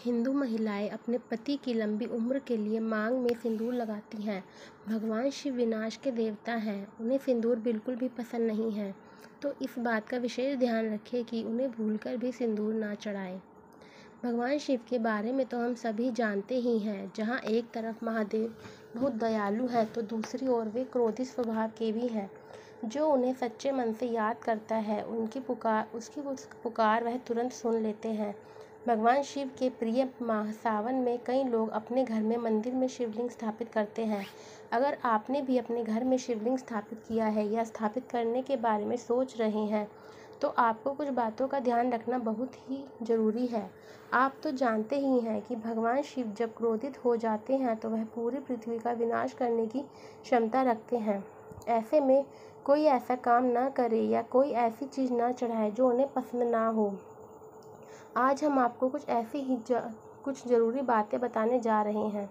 हिंदू महिलाएं अपने पति की लंबी उम्र के लिए मांग में सिंदूर लगाती हैं। भगवान शिव विनाश के देवता हैं, उन्हें सिंदूर बिल्कुल भी पसंद नहीं है, तो इस बात का विशेष ध्यान रखें कि उन्हें भूलकर भी सिंदूर ना चढ़ाएं। भगवान शिव के बारे में तो हम सभी जानते ही हैं, जहाँ एक तरफ महादेव बहुत दयालु हैं तो दूसरी ओर वे क्रोधित स्वभाव के भी हैं। जो उन्हें सच्चे मन से याद करता है उसकी पुकार वह तुरंत सुन लेते हैं। भगवान शिव के प्रिय माह सावन में कई लोग अपने घर में मंदिर में शिवलिंग स्थापित करते हैं। अगर आपने भी अपने घर में शिवलिंग स्थापित किया है या स्थापित करने के बारे में सोच रहे हैं तो आपको कुछ बातों का ध्यान रखना बहुत ही ज़रूरी है। आप तो जानते ही हैं कि भगवान शिव जब क्रोधित हो जाते हैं तो वह पूरी पृथ्वी का विनाश करने की क्षमता रखते हैं। ऐसे में कोई ऐसा काम ना करे या कोई ऐसी चीज़ ना चढ़ाए जो उन्हें पसंद ना हो। आज हम आपको कुछ ज़रूरी बातें बताने जा रहे हैं।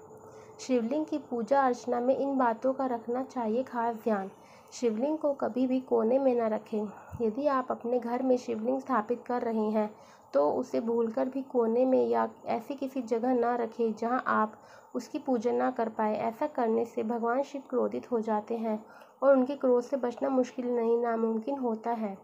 शिवलिंग की पूजा अर्चना में इन बातों का रखना चाहिए खास ध्यान। शिवलिंग को कभी भी कोने में न रखें। यदि आप अपने घर में शिवलिंग स्थापित कर रहे हैं तो उसे भूलकर भी कोने में या ऐसी किसी जगह ना रखें जहां आप उसकी पूजा ना कर पाए। ऐसा करने से भगवान शिव क्रोधित हो जाते हैं और उनके क्रोध से बचना मुश्किल नहीं नामुमकिन होता है।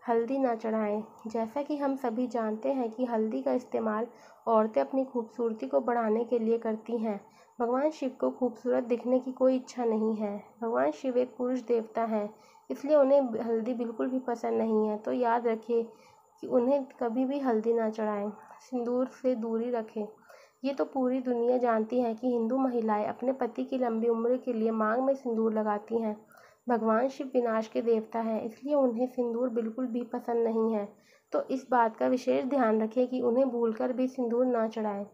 हल्दी ना चढ़ाएं। जैसा कि हम सभी जानते हैं कि हल्दी का इस्तेमाल औरतें अपनी खूबसूरती को बढ़ाने के लिए करती हैं। भगवान शिव को खूबसूरत दिखने की कोई इच्छा नहीं है। भगवान शिव एक पुरुष देवता हैं, इसलिए उन्हें हल्दी बिल्कुल भी पसंद नहीं है। तो याद रखें कि उन्हें कभी भी हल्दी ना चढ़ाएं। सिंदूर से दूरी रखें। ये तो पूरी दुनिया जानती है कि हिंदू महिलाएं अपने पति की लंबी उम्र के लिए मांग में सिंदूर लगाती हैं। भगवान शिव विनाश के देवता हैं, इसलिए उन्हें सिंदूर बिल्कुल भी पसंद नहीं है। तो इस बात का विशेष ध्यान रखें कि उन्हें भूलकर भी सिंदूर ना चढ़ाएं।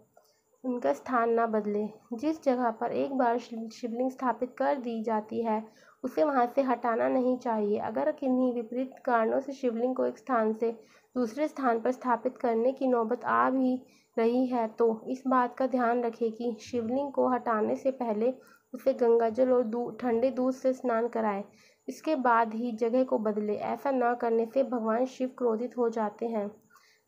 उनका स्थान ना बदलें। जिस जगह पर एक बार शिवलिंग स्थापित कर दी जाती है उसे वहां से हटाना नहीं चाहिए। अगर किन्हीं विपरीत कारणों से शिवलिंग को एक स्थान से दूसरे स्थान पर स्थापित करने की नौबत आ भी रही है तो इस बात का ध्यान रखें कि शिवलिंग को हटाने से पहले उसे गंगाजल और ठंडे दूध से स्नान कराएं। इसके बाद ही जगह को बदले। ऐसा न करने से भगवान शिव क्रोधित हो जाते हैं।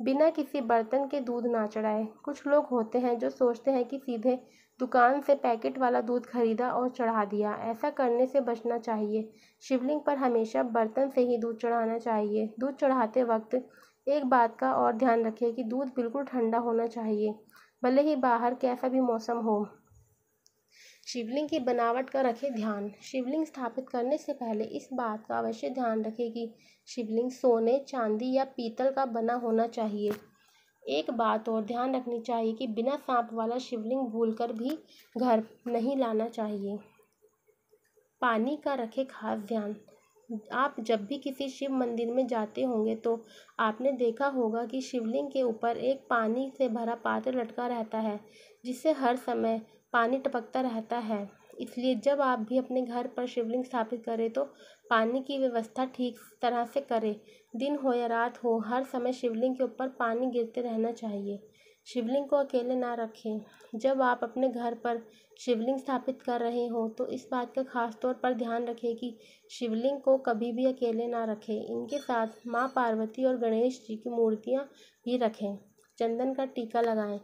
बिना किसी बर्तन के दूध ना चढ़ाएं। कुछ लोग होते हैं जो सोचते हैं कि सीधे दुकान से पैकेट वाला दूध खरीदा और चढ़ा दिया। ऐसा करने से बचना चाहिए। शिवलिंग पर हमेशा बर्तन से ही दूध चढ़ाना चाहिए। दूध चढ़ाते वक्त एक बात का और ध्यान रखें कि दूध बिल्कुल ठंडा होना चाहिए, भले ही बाहर कैसा भी मौसम हो। शिवलिंग की बनावट का रखें ध्यान। शिवलिंग स्थापित करने से पहले इस बात का अवश्य ध्यान रखें कि शिवलिंग सोने, चांदी या पीतल का बना होना चाहिए। एक बात और ध्यान रखनी चाहिए कि बिना सांप वाला शिवलिंग भूलकर भी घर नहीं लाना चाहिए। पानी का रखें खास ध्यान। आप जब भी किसी शिव मंदिर में जाते होंगे तो आपने देखा होगा कि शिवलिंग के ऊपर एक पानी से भरा पात्र लटका रहता है, जिससे हर समय पानी टपकता रहता है। इसलिए जब आप भी अपने घर पर शिवलिंग स्थापित करें तो पानी की व्यवस्था ठीक तरह से करें। दिन हो या रात हो, हर समय शिवलिंग के ऊपर पानी गिरते रहना चाहिए। शिवलिंग को अकेले ना रखें। जब आप अपने घर पर शिवलिंग स्थापित कर रहे हो तो इस बात का खास तौर पर ध्यान रखें कि शिवलिंग को कभी भी अकेले ना रखें। इनके साथ माँ पार्वती और गणेश जी की मूर्तियाँ भी रखें। चंदन का टीका लगाएं।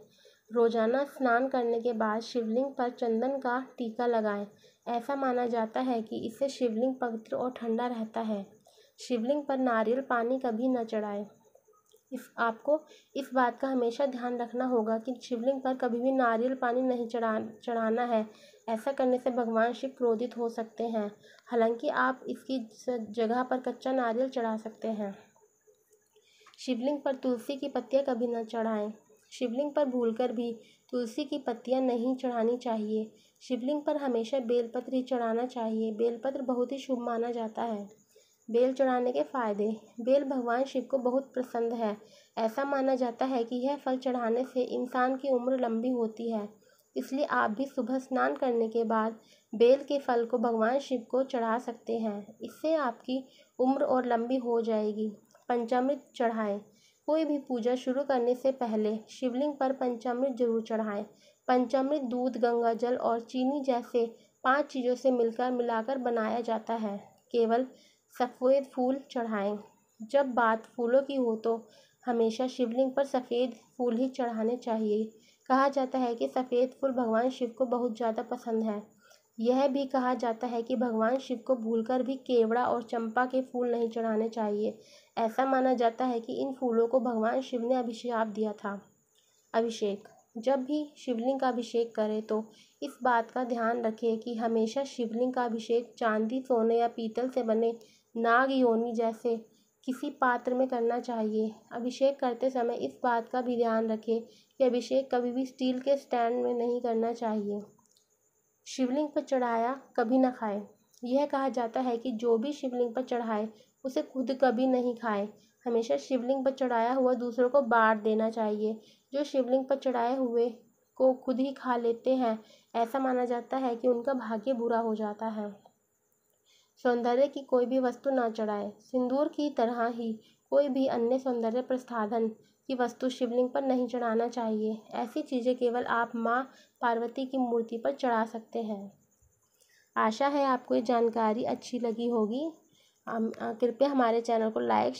रोजाना स्नान करने के बाद शिवलिंग पर चंदन का टीका लगाएं। ऐसा माना जाता है कि इससे शिवलिंग पवित्र और ठंडा रहता है। शिवलिंग पर नारियल पानी कभी न चढ़ाएं। आपको इस बात का हमेशा ध्यान रखना होगा कि शिवलिंग पर कभी भी नारियल पानी नहीं चढ़ाना है। ऐसा करने से भगवान शिव क्रोधित हो सकते हैं। हालांकि आप इसकी जगह पर कच्चा नारियल चढ़ा सकते हैं। शिवलिंग पर तुलसी की पत्तियां कभी न चढ़ाएं। शिवलिंग पर भूलकर भी तुलसी की पत्तियां नहीं चढ़ानी चाहिए। शिवलिंग पर हमेशा बेलपत्र ही चढ़ाना चाहिए। बेलपत्र बहुत ही शुभ माना जाता है। बेल चढ़ाने के फायदे। बेल भगवान शिव को बहुत पसंद है। ऐसा माना जाता है कि यह फल चढ़ाने से इंसान की उम्र लंबी होती है। इसलिए आप भी सुबह स्नान करने के बाद बेल के फल को भगवान शिव को चढ़ा सकते हैं। इससे आपकी उम्र और लंबी हो जाएगी। पंचामृत चढ़ाएं। कोई भी पूजा शुरू करने से पहले शिवलिंग पर पंचामृत जरूर चढ़ाएं। पंचामृत दूध, गंगाजल और चीनी जैसे 5 चीज़ों से मिलाकर बनाया जाता है। केवल सफ़ेद फूल चढ़ाएं। जब बात फूलों की हो तो हमेशा शिवलिंग पर सफ़ेद फूल ही चढ़ाने चाहिए। कहा जाता है कि सफ़ेद फूल भगवान शिव को बहुत ज़्यादा पसंद है। यह भी कहा जाता है कि भगवान शिव को भूलकर भी केवड़ा और चंपा के फूल नहीं चढ़ाने चाहिए। ऐसा माना जाता है कि इन फूलों को भगवान शिव ने अभिशाप दिया था। अभिषेक। जब भी शिवलिंग का अभिषेक करें तो इस बात का ध्यान रखें कि हमेशा शिवलिंग का अभिषेक चांदी, सोने या पीतल से बने नाग योनि जैसे किसी पात्र में करना चाहिए। अभिषेक करते समय इस बात का भी ध्यान रखें कि अभिषेक कभी भी स्टील के स्टैंड में नहीं करना चाहिए। शिवलिंग पर चढ़ाया कभी न खाए। यह कहा जाता है कि जो भी शिवलिंग पर चढ़ाए उसे खुद कभी नहीं खाए। हमेशा शिवलिंग पर चढ़ाया हुआ दूसरों को बांट देना चाहिए। जो शिवलिंग पर चढ़ाए हुए को खुद ही खा लेते हैं, ऐसा माना जाता है कि उनका भाग्य बुरा हो जाता है। सौंदर्य की कोई भी वस्तु ना चढ़ाए। सिंदूर की तरह ही कोई भी अन्य सौंदर्य प्रसाधन की वस्तु शिवलिंग पर नहीं चढ़ाना चाहिए। ऐसी चीज़ें केवल आप माँ पार्वती की मूर्ति पर चढ़ा सकते हैं। आशा है आपको ये जानकारी अच्छी लगी होगी। कृपया हमारे चैनल को लाइक